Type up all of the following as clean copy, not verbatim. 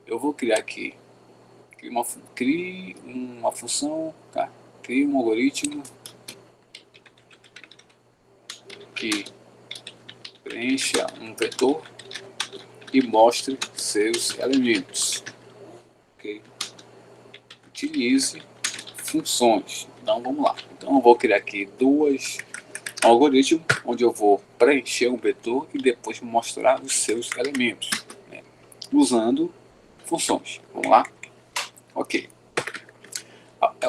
eu vou criar aqui, crie uma função, tá? Crie um algoritmo que preencha um vetor e mostre seus elementos. Ok? Utilize funções. Então vamos lá. Então eu vou criar aqui um algoritmo onde eu vou preencher um vetor e depois mostrar os seus elementos, né? Usando funções. Vamos lá? Ok.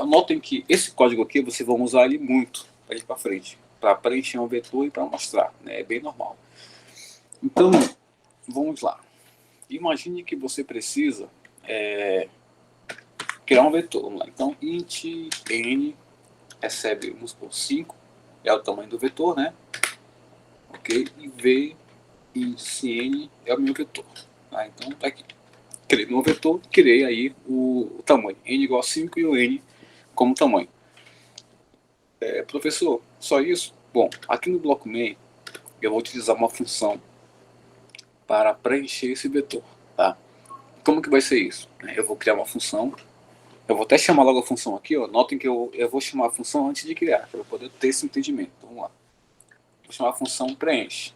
Notem que esse código aqui vocês vão usar ele muito para frente, para preencher um vetor e para mostrar, né? É bem normal. Então vamos lá. Imagine que você precisa criar um vetor. Vamos lá. Então int n recebe, vamos supor, 5, é o tamanho do vetor, né? Ok? E v índice n é o meu vetor. Tá? Então tá aqui. Criei meu vetor, criei aí o tamanho. N igual a 5 e o n como tamanho. Professor, só isso? Bom, aqui no bloco main eu vou utilizar uma função para preencher esse vetor. Tá? Como que vai ser isso? Eu vou criar uma função. Eu vou até chamar logo a função aqui, ó. Notem que eu vou chamar a função antes de criar, para eu poder ter esse entendimento. Então, vamos lá. Vou chamar a função preenche.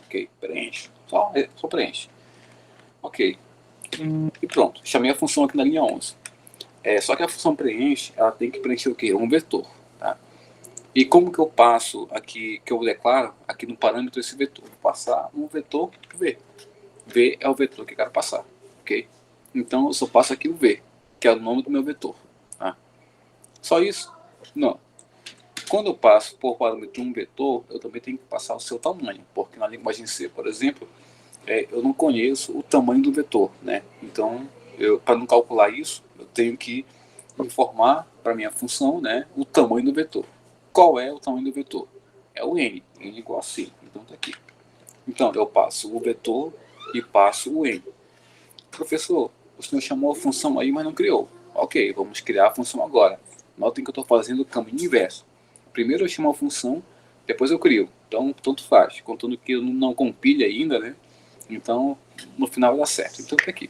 Ok, preenche. Só preenche. Ok. E pronto. Chamei a função aqui na linha 11. Só que a função preenche, ela tem que preencher o quê? Um vetor. Tá? E como que eu passo aqui, que eu declaro aqui no parâmetro esse vetor? Vou passar um vetor v. V é o vetor que eu quero passar. Ok? Então eu só passo aqui o v, que é o nome do meu vetor. Tá? Só isso? Não. Quando eu passo por parâmetro um vetor, eu também tenho que passar o seu tamanho, porque na linguagem C, por exemplo, eu não conheço o tamanho do vetor, né? Então, para não calcular isso, eu tenho que informar para minha função, né, o tamanho do vetor. Qual é o tamanho do vetor? É o n igual a c. Então está aqui. Então eu passo o vetor e passo o n. Professor, o senhor chamou a função aí, mas não criou. Ok, vamos criar a função agora. Notem que eu estou fazendo o caminho inverso. Primeiro eu chamo a função, depois eu crio. Então, tanto faz. Contando que eu não compile ainda, né? Então, no final vai dar certo. Então, tá aqui.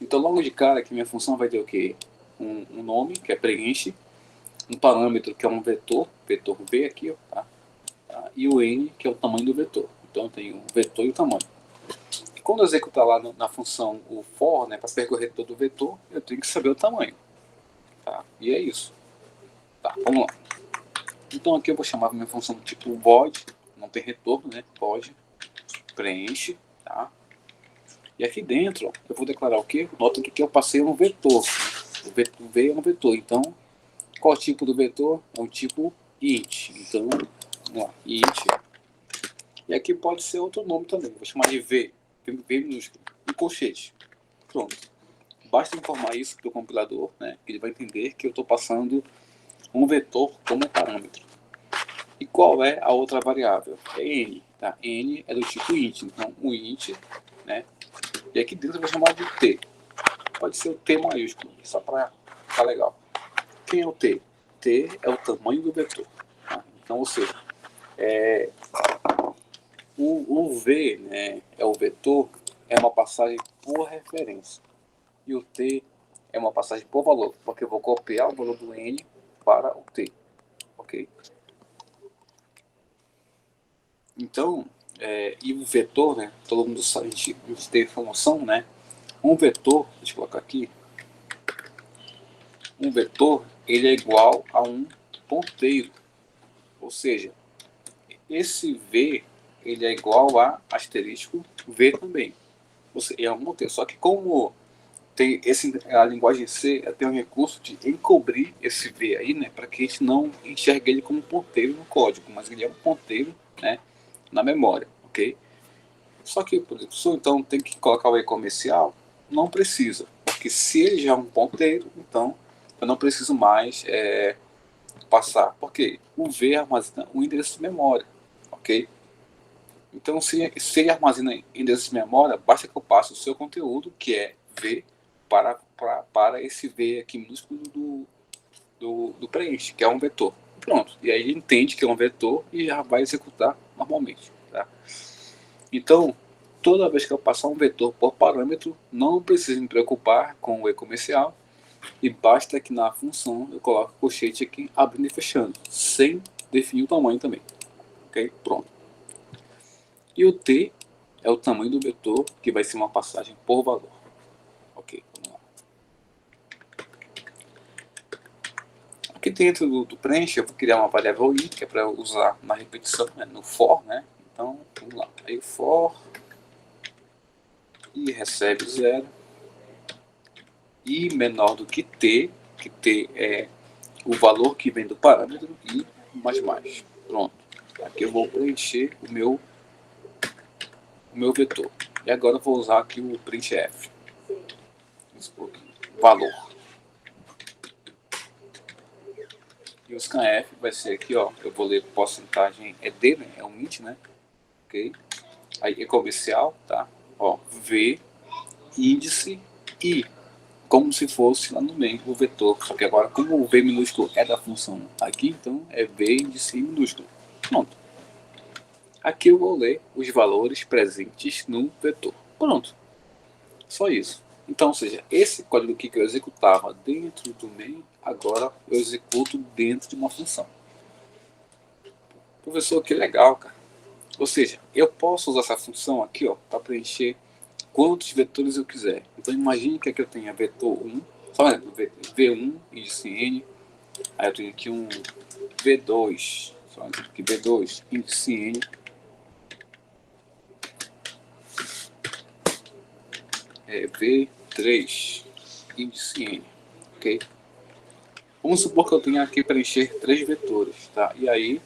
Então, logo de cara, aqui minha função vai ter o quê? Um nome, que é preenche, um parâmetro, que é um vetor, vetor v aqui, ó, tá? E o n, que é o tamanho do vetor. Então, eu tenho o vetor e o tamanho. Quando eu executar lá na função o for, né, para percorrer todo o vetor, eu tenho que saber o tamanho. Tá? E é isso. Tá, vamos lá. Então aqui eu vou chamar a minha função do tipo void, não tem retorno, né? Void, preenche, tá? E aqui dentro, ó, eu vou declarar o quê? Nota que aqui eu passei um vetor. O V é um vetor, então qual é o tipo do vetor? É um tipo int. Então, vamos lá, int. E aqui pode ser outro nome também, vou chamar de V, V minúsculo, e colchete. Pronto. Basta informar isso para o compilador, né? Que ele vai entender que eu estou passando um vetor como parâmetro. E qual é a outra variável? É n. Tá? N é do tipo int. Então, o int, né? E aqui dentro eu vou chamar de t. Pode ser o t maiúsculo, só para ficar legal. Quem é o t? T é o tamanho do vetor. Tá? Então, ou seja, o v, né, é o vetor, é uma passagem por referência. E o t é uma passagem por valor, porque eu vou copiar o valor do n para o t. Ok? Então, e o vetor, né? Todo mundo sabe, a gente tem essa noção, né? Um vetor, deixa eu colocar aqui, um vetor, ele é igual a um ponteiro. Ou seja, esse V, ele é igual a asterisco V também. Ou seja, é um ponteiro. Só que como tem a linguagem C tem um recurso de encobrir esse V aí, né? Para que a gente não enxergue ele como um ponteiro no código, mas ele é um ponteiro, né? Na memória, ok? Só que, por exemplo, então tem que colocar o E comercial? Não precisa, porque se ele já é um ponteiro, então eu não preciso mais passar, porque o V armazena o endereço de memória, ok? Então, se ele armazena endereço de memória, basta que eu passe o seu conteúdo, que é V, para esse V aqui minúsculo do preenche, que é um vetor. Pronto, e aí ele entende que é um vetor e já vai executar normalmente. Tá? Então, toda vez que eu passar um vetor por parâmetro, não preciso me preocupar com o e-comercial, e basta que na função eu coloque o colchete aqui abrindo e fechando, sem definir o tamanho também. Ok? Pronto. E o t é o tamanho do vetor, que vai ser uma passagem por valor. Ok, vamos lá. Aqui dentro do preenche eu vou criar uma variável i, que é para usar na repetição, né, no for, né? Então, vamos lá. Aí o for i recebe 0, i menor do que t é o valor que vem do parâmetro, i mais mais. Pronto. Aqui eu vou preencher o meu vetor. E agora eu vou usar aqui o printf. Valor. E o scanf vai ser aqui, ó. Eu vou ler porcentagem é d, né? É um int, né? Ok. Aí é comercial, tá? Ó, v índice i, como se fosse lá no meio o vetor. Só que agora, como o v minúsculo é da função aqui, então é v índice i minúsculo. Pronto. Aqui eu vou ler os valores presentes no vetor. Pronto. Só isso. Então, ou seja, esse código aqui que eu executava dentro do main, agora eu executo dentro de uma função. Professor, que legal, cara. Ou seja, eu posso usar essa função aqui, ó, para preencher quantos vetores eu quiser. Então, imagine que aqui eu tenha vetor 1, só V1 índice n, aí eu tenho aqui um V2, só aqui V2 índice n, V3 índice n, ok? Vamos supor que eu tenha aqui preencher 3 vetores, tá? E aí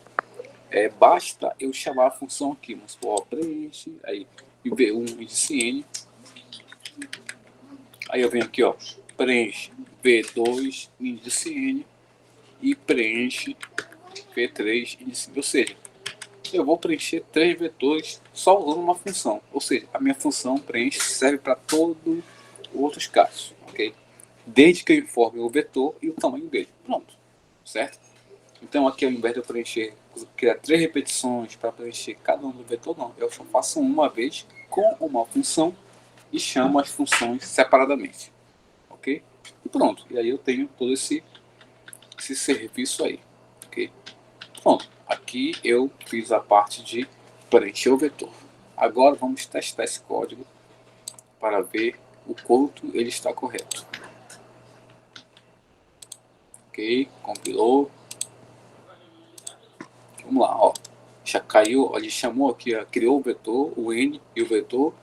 basta eu chamar a função aqui, vamos supor, ó, preenche, aí V1 índice n, aí eu venho aqui, ó, preenche V2 índice n e preenche V3 índice n, ou seja, eu vou preencher 3 vetores só usando uma função, ou seja, a minha função preenche serve para todos os outros casos, ok? Desde que eu informe o vetor e o tamanho dele, pronto, certo? Então aqui ao invés de eu preencher, criar 3 repetições para preencher cada um do vetor, não, eu só faço uma vez com uma função e chamo as funções separadamente, ok? E pronto, e aí eu tenho todo esse serviço aí, ok? Pronto, aqui eu fiz a parte de preencher o vetor. Agora vamos testar esse código para ver o quanto ele está correto. Ok, compilou. Vamos lá, ó. Já caiu, ele chamou aqui, ó, criou o vetor, o n e o vetor,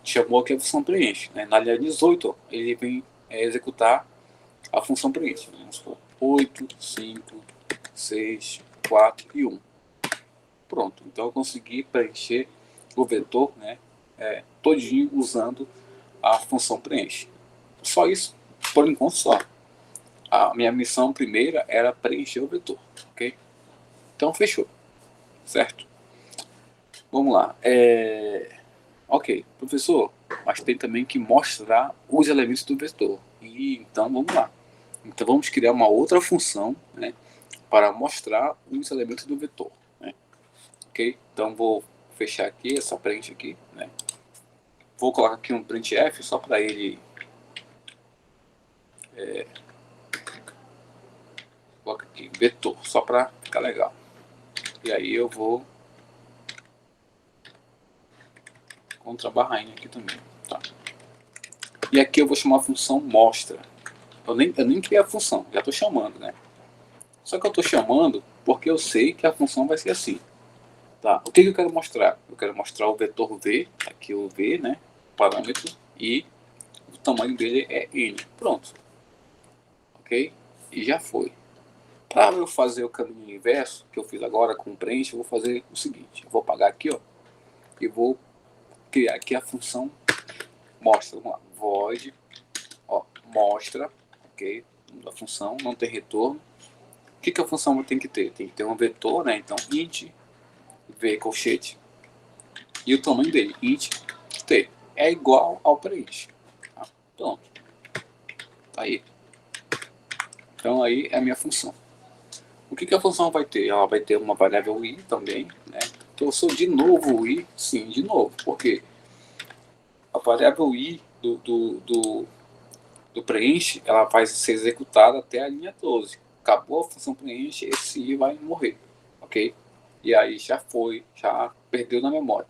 chamou aqui a função preenche. Né? Na linha 18, ó, ele vem executar a função preenche. Vamos supor, 8, 5, 6, 4 e 1. Pronto, então eu consegui preencher o vetor, né, todinho usando a função preenche. Só isso, por enquanto só. A minha missão primeira era preencher o vetor, ok? Então fechou, certo? Vamos lá. Ok, professor, mas tem também que mostrar os elementos do vetor. E então vamos lá. Então vamos criar uma outra função, né, para mostrar os elementos do vetor. Né? Ok? Então vou fechar aqui essa print aqui, né? Vou colocar aqui um printf só para ele coloca aqui vetor, só para ficar legal. E aí eu vou contra a barrainha aqui também, tá? E aqui eu vou chamar a função mostra. Eu nem criei a função, já estou chamando, né? Só que eu estou chamando porque eu sei que a função vai ser assim. Tá? O que eu quero mostrar? Eu quero mostrar o vetor v, aqui o v, né? Parâmetro, e o tamanho dele é n. Pronto. Ok? E já foi. Para eu fazer o caminho inverso, que eu fiz agora com o preenche, eu vou fazer o seguinte. Eu vou apagar aqui, ó, e vou criar aqui a função mostra. Vamos lá. Void, ó, mostra, ok? A função não tem retorno. O que a função tem que ter? Tem que ter um vetor, né? Então, int v colchete e o tamanho dele, int t, é igual ao preenche. Tá? Pronto. Tá aí. Então aí é a minha função. O que a função vai ter? Ela vai ter uma variável i também, né? Então eu sou de novo o i, sim, de novo, porque a variável i do preenche, ela vai ser executada até a linha 12. Acabou a função preenche, esse i vai morrer, ok? E aí já perdeu na memória.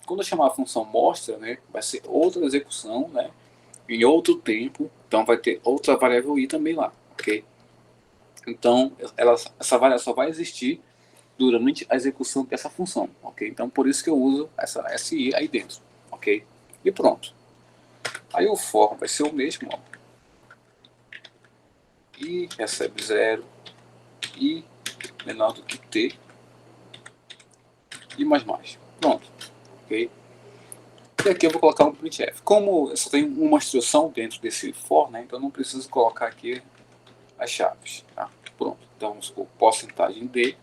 Quando eu chamar a função mostra, né, vai ser outra execução, né, em outro tempo, então vai ter outra variável i também lá, ok? Então essa variável só vai existir durante a execução dessa função, ok? Então por isso que eu uso essa i aí dentro, ok? E pronto. Aí o for vai ser o mesmo, ó. I recebe 0, i menor do que t, e mais. Pronto, ok? E aqui eu vou colocar um printf. Como eu só tenho uma instrução dentro desse for, né, então eu não preciso colocar aqui as chaves, tá? Pronto, então vamos supor, porcentagem d,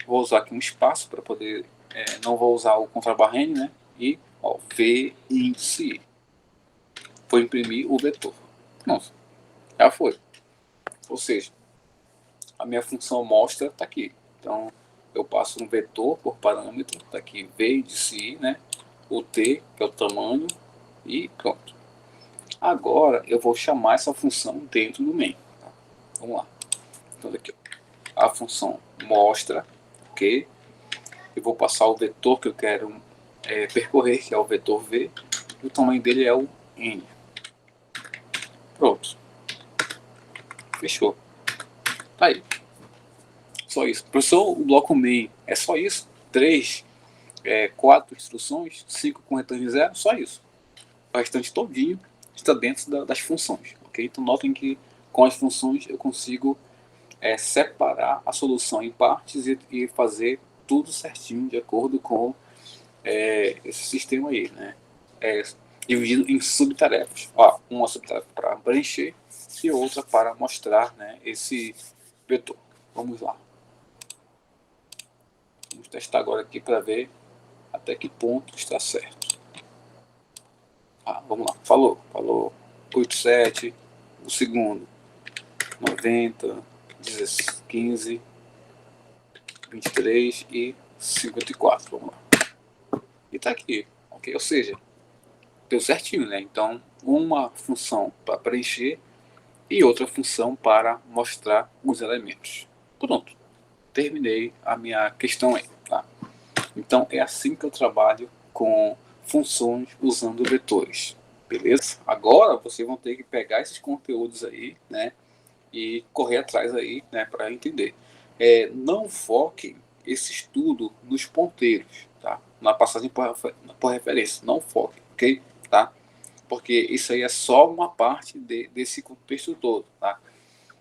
vou usar aqui um espaço para poder, não vou usar o contrabarrene, né, e ó, v índice, vou imprimir o vetor. Pronto, já foi. Ou seja, a minha função mostra está aqui. Então eu passo um vetor por parâmetro, está aqui v índice i, né, o t, que é o tamanho, e pronto. Agora eu vou chamar essa função dentro do main. Tá? Vamos lá. Então aqui, ó, a função mostra, ok? Eu vou passar o vetor que eu quero percorrer, que é o vetor v, e o tamanho dele é o n. Pronto. Fechou. Tá aí. Só isso. Professor, o bloco main é só isso? 4 instruções, 5 com retorno de 0, só isso. O restante todinho está dentro das funções, ok? Então notem que com as funções eu consigo separar a solução em partes e fazer tudo certinho de acordo com esse sistema aí, né? Dividido em subtarefas. Ó, uma subtarefa para preencher e outra para mostrar, né, esse vetor. Vamos lá. Vamos testar agora aqui para ver até que ponto está certo. Vamos lá. Falou 87, o segundo 90, 15, 23 e 54. Vamos lá. E tá aqui, ok? Ou seja, deu certinho, né? Então, uma função para preencher e outra função para mostrar os elementos. Pronto. Terminei a minha questão aí, tá? Então, é assim que eu trabalho com funções usando vetores, beleza? Agora, vocês vão ter que pegar esses conteúdos aí, né? E correr atrás aí, né, para entender. Não foquem esse estudo nos ponteiros, tá? Na passagem por referência, não foquem, ok? Tá? Porque isso aí é só uma parte desse contexto todo, tá?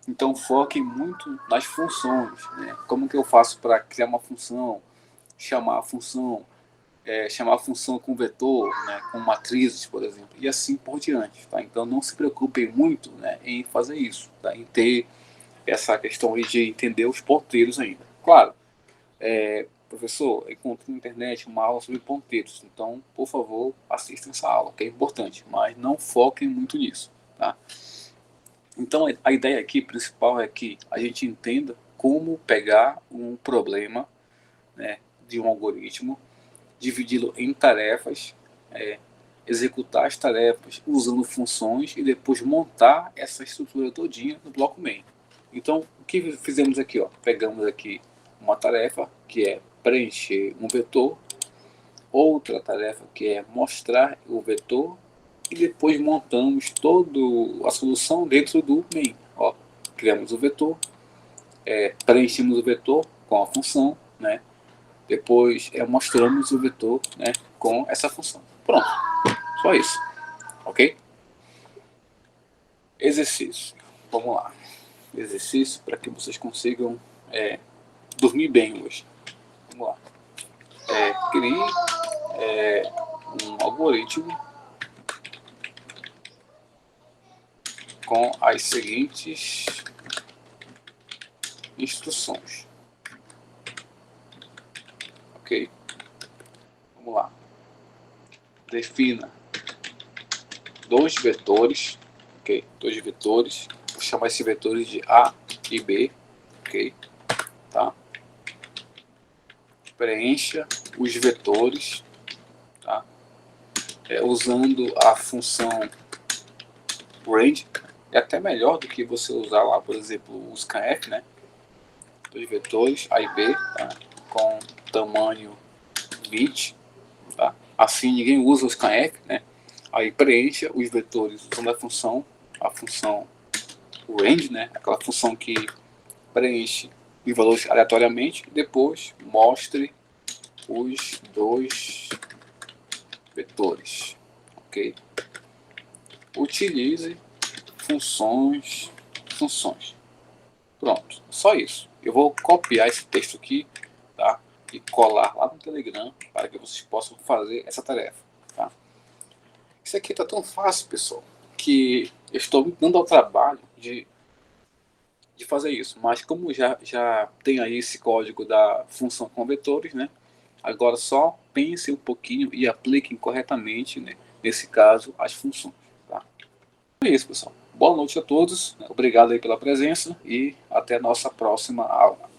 Então foquem muito nas funções, né? Como que eu faço para criar uma função, chamar a função, chamar a função com vetor, né, com matrizes, por exemplo, e assim por diante, tá? Então não se preocupem muito, né, em fazer isso, tá? Em ter essa questão aí de entender os ponteiros ainda. Claro, professor, encontrei na internet uma aula sobre ponteiros, então, por favor, assistam essa aula, que é importante, mas não foquem muito nisso, tá? Então, a ideia aqui principal é que a gente entenda como pegar um problema, né, de um algoritmo, dividi-lo em tarefas, executar as tarefas usando funções e depois montar essa estrutura todinha no bloco main. Então, o que fizemos aqui? Ó? Pegamos aqui uma tarefa que é preencher um vetor, outra tarefa que é mostrar o vetor e depois montamos toda a solução dentro do main. Ó, criamos o vetor, preenchemos o vetor com a função, né? Depois mostramos o vetor, né, com essa função. Pronto, só isso, ok? Exercício, vamos lá. Exercício para que vocês consigam dormir bem hoje. Vamos lá. Crie um algoritmo com as seguintes instruções. Ok? Vamos lá. Defina dois vetores. Ok? Dois vetores. Vou chamar esses vetores de A e B. Ok? Tá? Preencha os vetores. Tá? usando a função range, é até melhor do que você usar lá, por exemplo, o scanf, né? Dos vetores A e B, tá? Com tamanho bit, tá? Assim ninguém usa o scanf, né? Aí preencha os vetores usando a função range, né? Aquela função que preenche os valores aleatoriamente, e depois mostre os dois vetores, ok? Utilize funções. Pronto, só isso. Eu vou copiar esse texto aqui, tá? E colar lá no Telegram para que vocês possam fazer essa tarefa, tá? Isso aqui tá tão fácil, pessoal, que eu estou me dando ao trabalho de fazer isso. Mas como já tem aí esse código da função com vetores, né? Agora só pensem um pouquinho e apliquem corretamente, né, nesse caso, as funções, tá? É isso, pessoal. Boa noite a todos. Obrigado aí pela presença e até a nossa próxima aula.